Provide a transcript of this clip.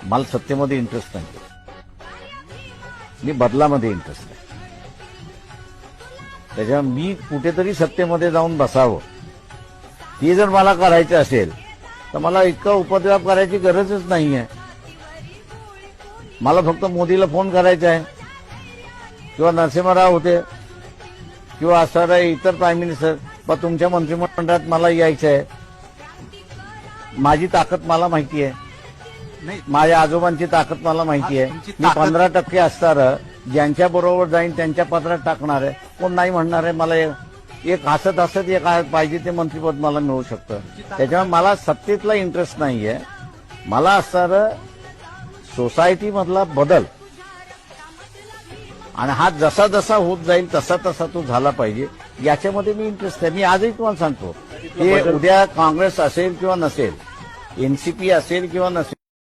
मला सत्तेमध्ये इंटरेस्ट नाही, मी बदलामध्ये इंटरेस्ट आहे. त्याच्यामुळे मी कुठेतरी सत्तेमध्ये जाऊन बसावं, हे जर मला करायचं असेल तर मला इतका उपद्व्याप करायची गरजच नाहीये. मला फक्त मोदीला फोन करायचा आहे किंवा नरसिंहराव होते किंवा असणारे इतर प्राईम मिनिस्टर, पण तुमच्या मंत्रिमंडळात मला यायचं आहे. माझी ताकद मला माहिती आहे, माझ्या आजोबांची ताकद मला माहिती आहे. मी 15% असणार, ज्यांच्या बरोबर जाईन त्यांच्या पत्रात टाकणार आहे. कोण नाही म्हणणार आहे. मला एक हसत हसत एक पाहिजे ते मंत्रिपद मला मिळू शकतं. त्याच्यामुळे मला सत्तेतला इंटरेस्ट नाहीये. मला असणारं सोसायटीमधला बदल, आणि हा जसा जसा होत जाईल तसा तसा तो झाला पाहिजे, याच्यामध्ये मी इंटरेस्ट आहे. मी आजही तुम्हाला सांगतो की उद्या काँग्रेस असेल किंवा नसेल, एनसीपी असेल किंवा नसेल,